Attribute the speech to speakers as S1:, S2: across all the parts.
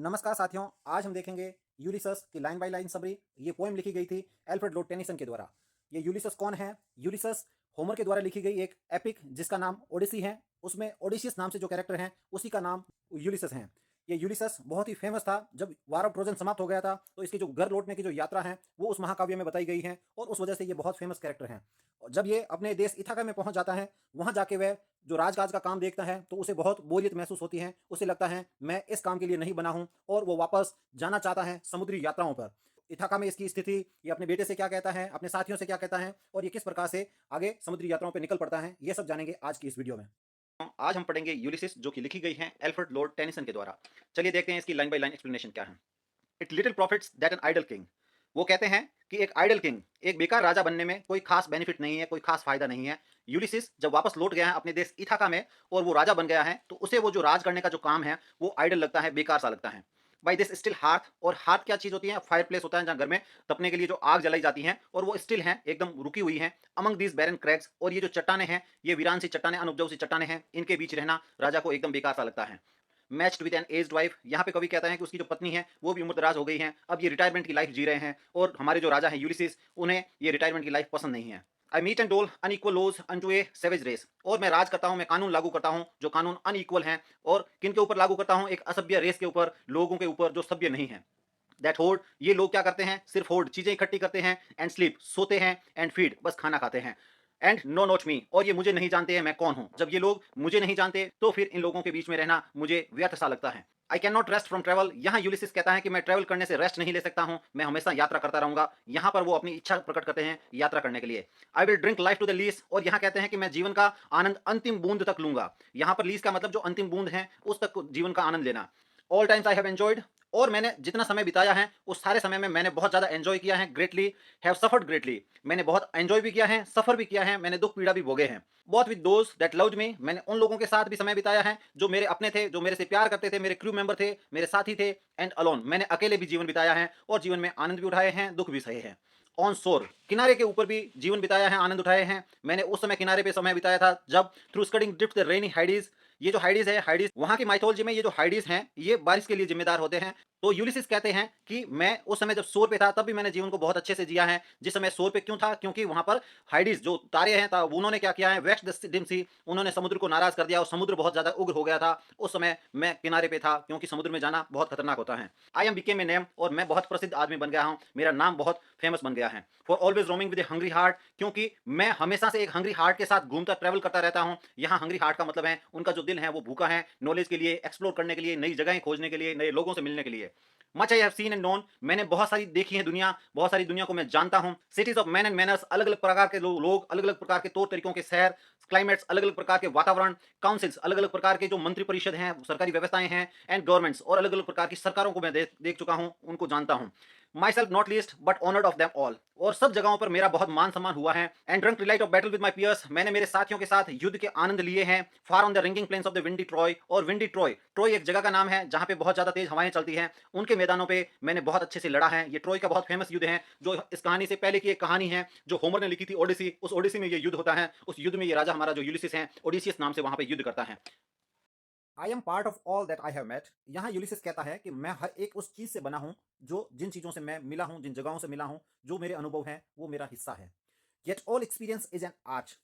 S1: नमस्कार साथियों, आज हम देखेंगे यूलिसस की लाइन बाय लाइन समरी। ये पोएम लिखी गई थी एल्फ्रेड लॉर्ड टेनिसन के द्वारा। ये यूलिसस कौन है? यूलिसस होमर के द्वारा लिखी गई एक एपिक जिसका नाम ओडिसी है। उसमें ओडिसियस नाम से जो कैरेक्टर हैं उसी का नाम यूलिसस है। ये यूलिसस बहुत ही फेमस था। जब वार ऑफ ट्रोजन समाप्त हो गया था तो इसकी जो घर लौटने की जो यात्रा है वो उस महाकाव्य में बताई गई है और उस वजह से ये बहुत फेमस कैरेक्टर हैं। और जब ये अपने देश इथाका में पहुंच जाता है, वहां जाके वह जो राजकाज का काम देखता है तो उसे बहुत बोरियत महसूस होती है। उसे लगता है मैं इस काम के लिए नहीं बना हूं और वो वापस जाना चाहता है समुद्री यात्राओं पर। इथाका में इसकी स्थिति, ये अपने बेटे से क्या कहता है, अपने साथियों से क्या कहता है और ये किस प्रकार से आगे समुद्री यात्राओं पर निकल पड़ता है, ये सब जानेंगे आज की इस वीडियो में। आज हम पढ़ेंगे यूलिसिस, जो कि लिखी गई है एल्फ्रेड लॉर्ड टेनिसन के द्वारा। चलिए देखते हैं इसकी लाइन बाय लाइन एक्सप्लेनेशन क्या है। It little profits that an idle king. वो कहते हैं कि एक आइडल किंग, एक बेकार राजा बनने में कोई खास बेनिफिट नहीं है, कोई खास फायदा नहीं है। यूलिसिस जब वापस लौट गया है अपने देश इथाका में और वो राजा बन गया है तो उसे वो जो राज करने का जो काम है वो आइडल लगता है, बेकार सा लगता है। बाई दिस स्टिल हार्थ, और हार्थ क्या चीज होती है? फायर प्लेस होता है जहाँ घर में तपने के लिए जो आग जलाई जाती है, और वो स्टिल है, एकदम रुकी हुई है अमंग दीज बैरन क्रैग्स। और ये जो चट्टाने हैं, ये वीरान सी चट्टाने, अनुपजाऊ सी चट्टाने हैं, इनके बीच रहना राजा को एकदम बेकार सा लगता है। Matched with an aged wife, यहाँ पे कवि कहता है कि उसकी जो पत्नी है वो भी उम्रदराज हो गई है, अब ये रिटायरमेंट की लाइफ जी रहे हैं और हमारे जो राजा हैं यूलिसिस, उन्हें ये रिटायरमेंट की लाइफ पसंद नहीं है। आई मीट एंड डोल अनइक्वल लॉज अनटू ए सेवेज रेस, और मैं राज करता हूँ, मैं कानून लागू करता हूँ जो कानून अनइक्वल हैं, और किन के ऊपर लागू करता हूँ? एक असभ्य रेस के ऊपर, लोगों के ऊपर जो सभ्य नहीं है। दैट होर्ड, ये लोग क्या करते हैं? सिर्फ होर्ड, चीजें इकट्ठी करते हैं। एंड स्लीप, सोते हैं। एंड फीड, बस खाना खाते हैं। एंड नो नॉट मी, और ये मुझे नहीं जानते हैं मैं कौन हूं। जब ये लोग मुझे नहीं जानते तो फिर इन लोगों के बीच में रहना मुझे व्यर्थ सा लगता है। I can not rest from travel, यहाँ यूलिसिस कहता है कि मैं ट्रेवल करने से रेस्ट नहीं ले सकता हूँ, मैं हमेशा यात्रा करता रहूंगा। यहाँ पर वो अपनी इच्छा प्रकट करते हैं यात्रा करने के लिए। I will drink life to the lees, और यहाँ कहते हैं कि मैं जीवन का आनंद अंतिम बूंद तक लूंगा। यहाँ पर लीस का मतलब जो अंतिम बूंद है उस तक जीवन का आनंद लेना। All times I have enjoyed, और मैंने जितना समय बिताया है उस सारे समय में मैंने बहुत ज़्यादा एंजॉय किया है। ग्रेटली, हैव सफर्ड ग्रेटली, मैंने बहुत एंजॉय भी किया है, सफ़र भी किया है, मैंने दुख पीड़ा भी भोगे हैं। बहुत with those that loved me, मैंने उन लोगों के साथ भी समय बिताया है जो मेरे अपने थे, जो मेरे से प्यार करते थे, मेरे क्रू मेंबर थे, मेरे साथी थे। एंड अलोन, मैंने अकेले भी जीवन बिताया है और जीवन में आनंद भी उठाए हैं, दुख भी सहे हैं। ऑन शोर, किनारे के ऊपर भी जीवन बिताया है, आनंद उठाए हैं। मैंने उस समय किनारे पे समय बिताया था जब थ्रू स्कडिंग ड्रिफ्ट द रेनी हाइडीज, ये जो हाइडीज है, हाइडीज वहां की माइथोलॉजी में ये जो हाइडीज हैं ये बारिश के लिए जिम्मेदार होते हैं। तो यूलिसिस कहते हैं कि मैं उस समय जब शोर पे था तब भी मैंने जीवन को बहुत अच्छे से जिया है। जिस समय शोर पे क्यों था? क्योंकि वहां पर हाइडीज जो तारे हैं उन्होंने क्या किया है? वेस्ट द डिम सी, उन्होंने समुद्र को नाराज कर दिया और समुद्र बहुत ज्यादा उग्र हो गया था। उस समय मैं किनारे पे था क्योंकि समुद्र में जाना बहुत खतरनाक होता है। I M became a name, और मैं बहुत प्रसिद्ध आदमी बन गया हूँ, मेरा नाम बहुत फेमस बन गया है। For always roaming with A hungry heart, क्योंकि मैं हमेशा से एक हंग्री हार्ट के साथ घूमता ट्रेवल करता रहता हूँ। यहाँ हंग्री हार्ट का मतलब है उनका जो दिल है वो भूखा है नॉलेज के लिए, एक्सप्लोर करने के लिए, नई जगहें खोजने के लिए, नए लोगों से मिलने के लिए। Much I have seen and known, मैंने बहुत सारी देखी है दुनिया, बहुत सारी दुनिया को मैं जानता हूँ। Cities of man and manners, अलग अलग प्रकार के लोग, अलग अलग प्रकार के तौर तरीकों के शहर। क्लाइमेट्स, अलग अलग प्रकार के वातावरण। काउंसिल्स, अलग अलग प्रकार के जो मंत्री परिषद हैं, सरकारी व्यवस्थाएं हैं। एंड गवर्नमेंट्स, और अलग अलग प्रकार की सरकारों को मैं देख चुका हूँ, उनको जानता हूँ। My self not least but honoured of them all, और सब जगहों पर मेरा बहुत मान सम्मान हुआ है। And drunk delight of battle with my piers, मैंने मेरे साथियों के साथ युद्ध के आनंद लिए हैं। Far on the ringing plains of the windy Troy, और विंडी ट्रॉय, ट्रॉय एक जगह का नाम है जहाँ पे बहुत ज्यादा तेज हवाएं चलती हैं, उनके मैदानों पे मैंने बहुत अच्छे से लड़ा है। ये ट्रॉय का बहुत फेमस युद्ध है, जो इस कहानी से पहले की एक कहानी है जो होमर ने लिखी थी, ओडिसी। उस ओडिसी में ये युद्ध होता है। उस युद्ध में ये राजा हमारा जो यूलिसिस है, ओडिसियस नाम से वहां पे युद्ध करता है। I am part of all that I have met, यहाँ यूलिसिस कहता है कि मैं हर एक उस चीज से बना हूं जो, जिन चीजों से मैं मिला हूं, जिन जगहों से मिला हूं, जो मेरे अनुभव हैं वो मेरा हिस्सा है। Yet all experience is an arch,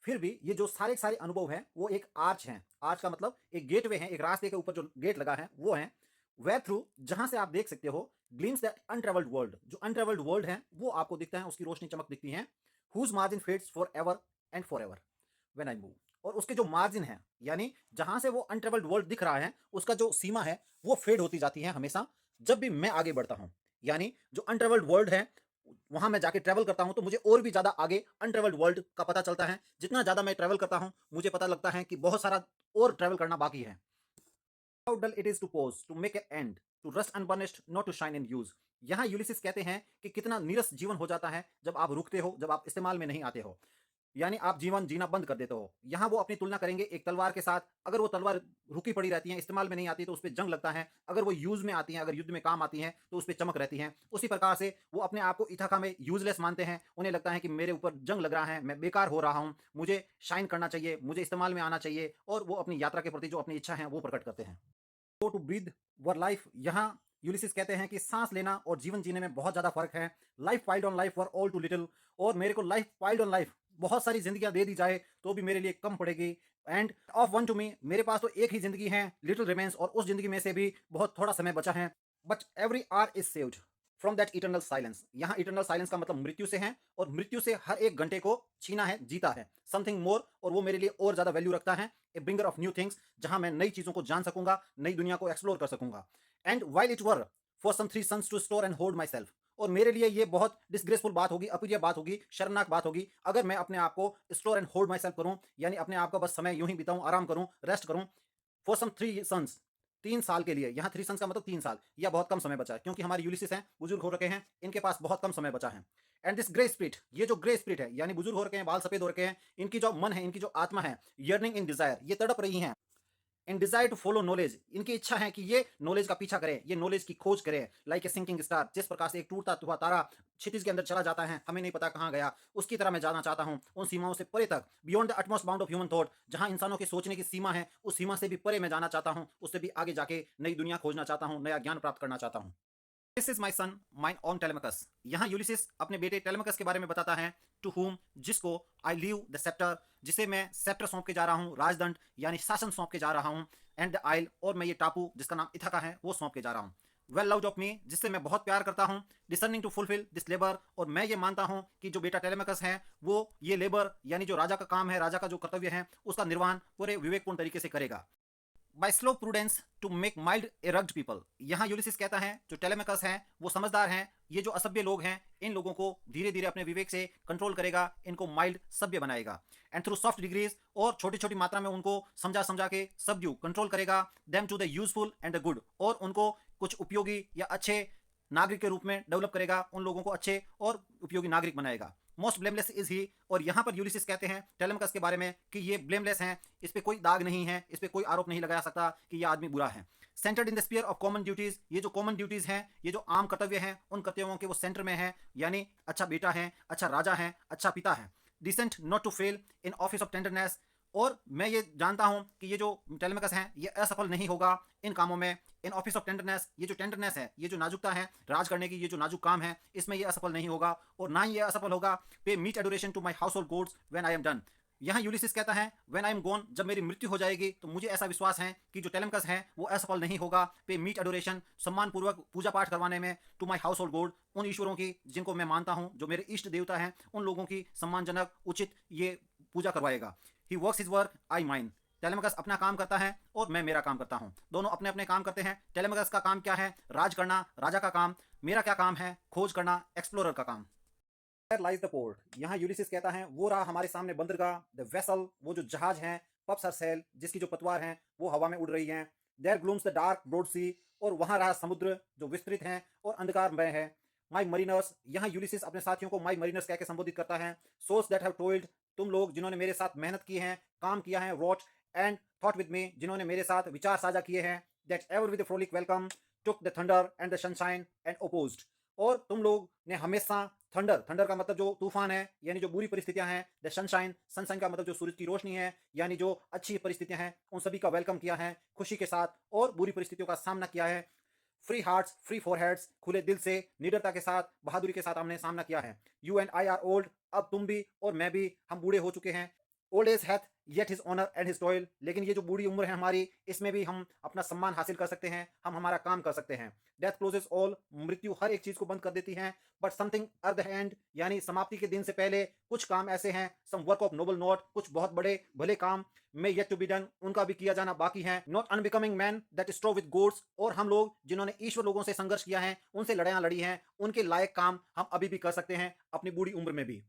S1: फिर भी ये जो सारे सारे अनुभव हैं वो एक आर्च हैं। आर्च का मतलब एक गेटवे है, एक रास्ते के ऊपर जो गेट लगा है वो है। वे थ्रू, जहां से आप देख सकते हो, ग्लिम्स द अनट्रेवल्ड वर्ल्ड, जो अनट्रेवल्ड वर्ल्ड है वो आपको दिखता है, उसकी रोशनी चमक दिखती है। Whose margin fades for ever and for ever when I move, और उसके जो मार्जिन है, यानी जहां से वो अनट्रेवल्ड वर्ल्ड दिख रहा है उसका जो सीमा है वो फेड होती जाती है हमेशा जब भी मैं आगे बढ़ता हूं। यानी जो अनट्रेवल्ड वर्ल्ड है वहां मैं जाके ट्रेवल करता हूं तो मुझे और भी ज्यादा आगे अनट्रेवल्ड वर्ल्ड का पता चलता है। जितना ज्यादा मैं ट्रेवल करता हूं मुझे पता लगता है कि बहुत सारा और ट्रेवल करना बाकी है। How dull it is to pause to make a end to rust unburnished not to shine in use, यहाँ यूलिसिस कहते हैं कि कितना नीरस जीवन हो जाता है जब आप रुकते हो, जब आप इस्तेमाल में नहीं आते हो, यानी आप जीवन जीना बंद कर देते हो। यहाँ वो अपनी तुलना करेंगे एक तलवार के साथ। अगर वो तलवार रुकी पड़ी रहती है, इस्तेमाल में नहीं आती, तो उस पर जंग लगता है। अगर वो यूज में आती है, अगर युद्ध में काम आती है, तो उस पर चमक रहती है। उसी प्रकार से वो अपने आप को इथाका में यूजलेस मानते हैं। उन्हें लगता है कि मेरे ऊपर जंग लग रहा है, मैं बेकार हो रहा हूँ, मुझे शाइन करना चाहिए, मुझे इस्तेमाल में आना चाहिए, और वो अपनी यात्रा के प्रति जो अपनी इच्छा है वो प्रकट करते हैं। Go to breathe were life, यहाँ यूलिसिस कहते हैं कि सांस लेना और जीवन जीने में बहुत ज़्यादा फर्क है। Life piled on life were all too little, और मेरे को लाइफ पाइल्ड ऑन लाइफ बहुत सारी जिंदगियां दे दी जाए तो भी मेरे लिए कम पड़ेगी। And of one to me, मेरे पास तो एक ही जिंदगी है, लिटिल रिमेन्स, और उस जिंदगी में से भी बहुत थोड़ा समय बचा है। But every hour is saved from that eternal silence, यहाँ इटर्नल साइलेंस का मतलब मृत्यु से है, और मृत्यु से हर एक घंटे को छीना है, जीता है समथिंग मोर, और वो मेरे लिए और ज्यादा वैल्यू रखता है। ए ब्रिंगर ऑफ न्यू थिंग्स, जहां मैं नई चीजों को जान सकूंगा, नई दुनिया को एक्सप्लोर कर सकूंगा। And vile it were for some three suns to store and hold myself, और मेरे लिए ये बहुत डिसग्रेसफुल बात होगी, अप्रिय बात होगी, शर्मनाक बात होगी अगर मैं अपने आप को store and hold my self करूं, यानी अपने आप का बस समय यूं ही बिताऊं, आराम करूं, रेस्ट करूं। फॉर सम थ्री सन्स, 3 साल के लिए, यहाँ 3 सन्स का मतलब 3 साल, यह बहुत कम समय बचा है, क्योंकि हमारे यूलिसिस हैं, बुजुर्ग हो रखे हैं, इनके पास बहुत कम समय बचा है। एंड दिस ग्रे स्पिरिट, ये जो ग्रे स्पिरिट है, यानी बुजुर्ग हो रखे हैं, बाल सफेद हो रखे हैं, इनकी जो मन है, इनकी जो आत्मा है, यर्निंग इन डिजायर, ये तड़प रही हैं इन डिजायर टू फॉलो नॉलेज, इनकी इच्छा है कि ये नॉलेज का पीछा करे, ये नॉलेज की खोज करे। लाइक ए सिंकिंग स्टार, जिस प्रकार से एक टूटता हुआ तारा क्षितिज के अंदर चला जाता है, हमें नहीं पता कहाँ गया, उसकी तरह मैं जाना चाहता हूँ उन सीमाओं से परे तक, beyond the utmost bound of human thought, जहाँ इंसानों के सोचने की सीमा है, उस सीमा से भी परे मैं जाना चाहता हूँ, उससे भी आगे जाके नई दुनिया खोजना चाहता हूँ, नया ज्ञान प्राप्त करना चाहता हूँ। This is my son mine own Telemachus, यहाँ यूलिसिस अपने बेटे टेलेमकस के बारे में बताता है। टू हुम, जिसको आई लीव द सेप्टर, जिसे मैं सेप्टर सौंप के जा रहा हूँ, राजदंड यानी शासन सौंप के जा रहा हूँ। एंड द आइल, और मैं ये टापू जिसका नाम इथाका है वो सौंप के जा रहा हूँ। वेल लव्ड ऑफ मी, जिससे मैं बहुत प्यार करता हूँ। Discerning to fulfil this labour, और मैं ये मानता हूँ कि जो बेटा टेलेमकस है वो ये लेबर, यानी जो राजा का काम है, राजा का जो कर्तव्य है, उसका निर्वहन पूरे विवेकपूर्ण तरीके से करेगा। By slow prudence to make mild a rugged people, यहाँ यूलिसिस कहता है जो टेलेमकस है वो समझदार हैं, ये जो असभ्य लोग हैं इन लोगों को धीरे धीरे अपने विवेक से कंट्रोल करेगा, इनको माइल्ड सभ्य बनाएगा। एंड थ्रू सॉफ्ट डिग्रीज, और छोटी छोटी मात्रा में उनको समझा समझा के सबड्यू कंट्रोल करेगा। Them to the useful and the good, और उनको कुछ उपयोगी या अच्छे नागरिक के रूप में डेवलप करेगा, उन लोगों को अच्छे और उपयोगी नागरिक बनाएगा। मोस्ट ब्लेमलेस इज ही, और यहाँ पर यूलिसिस कहते हैं टेलेमकस के बारे में कि ये ब्लेमलेस हैं, इस पे कोई दाग नहीं है, इस पे कोई आरोप नहीं लगाया सकता कि ये आदमी बुरा है। Centred in the sphere of common duties, ये जो कॉमन ड्यूटीज हैं, ये जो आम कर्तव्य हैं, उन कर्तव्यों के वो सेंटर में है, यानी अच्छा बेटा है, अच्छा राजा है, अच्छा पिता है। Decent not to fail in office of tenderness, और मैं ये जानता हूँ कि ये जो टेलेमकस हैं ये असफल नहीं होगा इन कामों में। इन ऑफिस ऑफ टेंडरनेस, ये जो टेंडरनेस है, ये जो नाजुकता है राज करने की, ये जो नाजुक काम है, इसमें ये असफल नहीं होगा, और ना ही ये असफल होगा। Pay meet adoration to my household gods when I am done, यहाँ यूलिसिस कहता है व्हेन आई एम गोन, जब मेरी मृत्यु हो जाएगी तो मुझे ऐसा विश्वास है कि जो टेलेमकस है वो असफल नहीं होगा। पे मीट एडोरेशन, सम्मान पूर्वक पूजा पाठ करवाने में, टू माई हाउस होल्ड गोड, उन ईश्वरों की जिनको मैं मानता हूँ, जो मेरे इष्ट देवता हैं, उन लोगों की सम्मानजनक उचित ये पूजा करवाएगा। He works his work, I mine, Telemachus अपना काम करता है और मैं मेरा काम करता हूँ, दोनों अपने अपने काम करते हैं। टेलेमकस का काम क्या है? राज करना, राजा का काम। मेरा क्या काम है? खोज करना, एक्सप्लोरर का काम। लाइज द पोर्ट, यहाँ यूलिसिस कहता है वो रहा हमारे सामने बंदरगाह, द वेसल, वो जो जहाज है, पप्स हर सेल, जिसकी जो पतवार हैं वो हवा में उड़ रही हैं। There glooms the dark broad sea, और वहाँ रहा समुद्र जो विस्तृत है और अंधकारमय है। माई मरीनर्स, यहाँ यूलिसिस अपने साथियों को माई मरीनर्स कह के संबोधित करता है। सोल्स दैट हैव टोल्ड, तुम लोग जिन्होंने मेरे साथ मेहनत की है, काम किया है, wrought and thought with me, जिन्होंने मेरे साथ विचार साझा किए हैं। That ever with frolic welcome took the thunder and the sunshine and opposed, और तुम लोग ने हमेशा थंडर, थंडर का मतलब जो तूफान है यानी जो बुरी परिस्थितियां हैं, द सनशाइन, सनशाइन का मतलब जो सूरज की रोशनी है यानी जो अच्छी परिस्थितियां हैं, उन सभी का वेलकम किया है खुशी के साथ, और बुरी परिस्थितियों का सामना किया है फ्री हार्ट्स, फ्री फोरहेड्स, खुले दिल से, निडरता के साथ, बहादुरी के साथ हमने सामना किया है। You and I R old, अब तुम भी और मैं भी, हम बूढ़े हो चुके हैं। Old age hath yet his honour and his toil, लेकिन ये जो बूढ़ी उम्र है हमारी, इसमें भी हम अपना सम्मान हासिल कर सकते हैं, हम हमारा काम कर सकते हैं। डेथ क्लोजेस ऑल, मृत्यु हर एक चीज को बंद कर देती है। But something at the end, यानी समाप्ति के दिन से पहले कुछ काम ऐसे हैं, some work of noble note, कुछ बहुत बड़े भले काम में येट टू बी डन, उनका भी किया जाना बाकी है। Not unbecoming men that strove with gods, और हम लोग जिन्होंने ईश्वर लोगों से संघर्ष किया है, उनसे लड़ाइयां लड़ी हैं, उनके लायक काम हम अभी भी कर सकते हैं अपनी बूढ़ी उम्र में भी।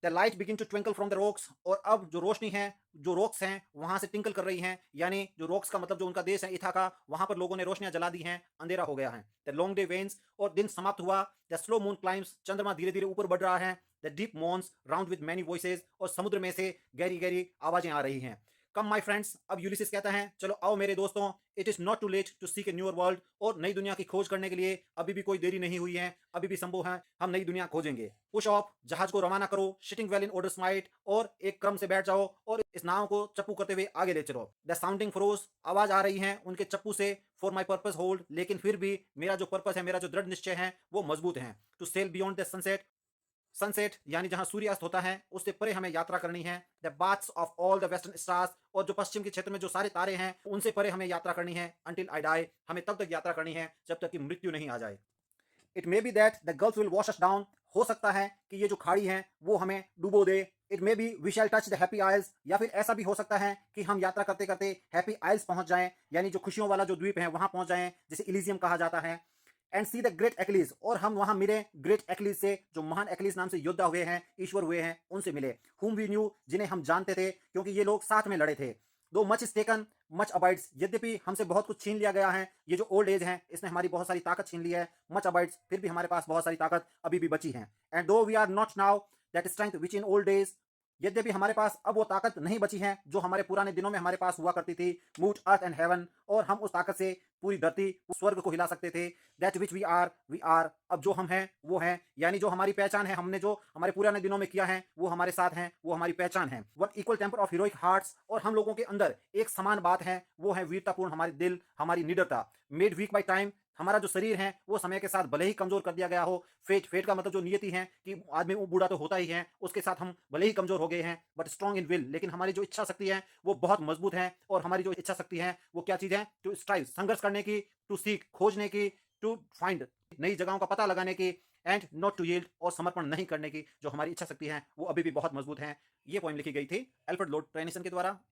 S1: The light begin to twinkle from the rocks, और अब जो रोशनी है, जो रॉक्स हैं वहां से टिंकल कर रही हैं, यानी जो रॉक्स का मतलब जो उनका देश है इथाका, वहां पर लोगों ने रोशनियां जला दी हैं, अंधेरा हो गया है। द लॉन्ग डे वेन्स, और दिन समाप्त हुआ। द स्लो मून क्लाइम्स, चंद्रमा धीरे धीरे ऊपर बढ़ रहा है। The deep moans round with many voices, और समुद्र में से गहरी गहरी आवाजें आ रही हैं। कम माय फ्रेंड्स, अब यूलिसिस कहता है चलो आओ मेरे दोस्तों, it is not too late to seek a newer world, और नई दुनिया की खोज करने के लिए अभी भी कोई देरी नहीं हुई है, अभी भी संभव है, हम नई दुनिया खोजेंगे। पुश ऑफ, जहाज को रवाना करो, sitting well in order smite, और एक क्रम से बैठ जाओ और इस नाव को चप्पू करते हुए आगे ले चलो। द साउंडिंग फ्रोज, आवाज आ रही है उनके चप्पू से, फॉर माई पर्पज होल्ड, लेकिन फिर भी मेरा जो पर्पस है, मेरा जो दृढ़ निश्चय है वो मजबूत है। To sail beyond the sunset, sunset यानी जहां सूर्यास्त होता है उससे परे हमें यात्रा करनी है। The baths of all the western stars, और जो पश्चिम के क्षेत्र में जो सारे तारे हैं उनसे परे हमें यात्रा करनी है। अंटिल आई डाई, हमें तब तक यात्रा करनी है जब तक कि मृत्यु नहीं आ जाए। It may B that the gulf will wash us down, हो सकता है कि ये जो खाड़ी है वो हमें डुबो दे। It may be we shall touch the happy isles, या फिर ऐसा भी हो सकता है कि हम यात्रा करते करते हैप्पी आइल्स पहुंच जाएं, यानी जो खुशियों वाला जो द्वीप है वहां पहुंच जाएं, जिसे इलिजियम कहा जाता है। And see the great Achilles, और हम वहां मिले ग्रेट एक्लीज से, जो महान एक्लीज नाम से योद्धा हुए हैं, ईश्वर हुए हैं, उनसे मिले। हुम वी न्यू, जिन्हें हम जानते थे क्योंकि ये लोग साथ में लड़े थे। दो much is taken much abides, यद्यपि हमसे बहुत कुछ छीन लिया गया है, ये जो ओल्ड एज है इसने हमारी बहुत सारी ताकत छीन ली है। मच अबाइड्स, फिर भी हमारे पास बहुत सारी ताकत अभी भी बची है। And though we are not now that strength which in old days, यद्यपि हमारे पास अब वो ताकत नहीं बची है जो हमारे पुराने दिनों में हमारे पास हुआ करती थी। मूव अर्थ एंड हेवन, और हम उस ताकत से पूरी धरती, उस स्वर्ग को हिला सकते थे। दैट विच वी आर, अब जो हम हैं वो हैं, यानी जो हमारी पहचान है, हमने जो हमारे पुराने दिनों में किया है वो हमारे साथ हैं, वो हमारी पहचान है। One equal temper of heroic hearts, और हम लोगों के अंदर एक समान बात है, वो है वीरतापूर्ण हमारे दिल, हमारी निडरता। मेड वीक बाई टाइम, हमारा जो शरीर है वो समय के साथ भले ही कमजोर कर दिया गया हो। फेट का मतलब जो नियति है कि आदमी बूढ़ा तो होता ही है, उसके साथ हम भले ही कमजोर हो गए हैं, बट स्ट्रॉन्ग इन विल, लेकिन हमारी जो इच्छा शक्ति है वो बहुत मजबूत है। और हमारी जो इच्छा शक्ति है वो क्या चीज है? टू स्ट्राइव, संघर्ष करने की, टू सीक, खोजने की, टू फाइंड, नई जगहों का पता लगाने की, एंड नॉट टू यील्ड, और समर्पण नहीं करने की। जो हमारी इच्छा शक्ति है वो अभी भी बहुत मजबूत है। ये पोइम लिखी गई थी एल्फ्रेड लॉर्ड टेनिसन के द्वारा।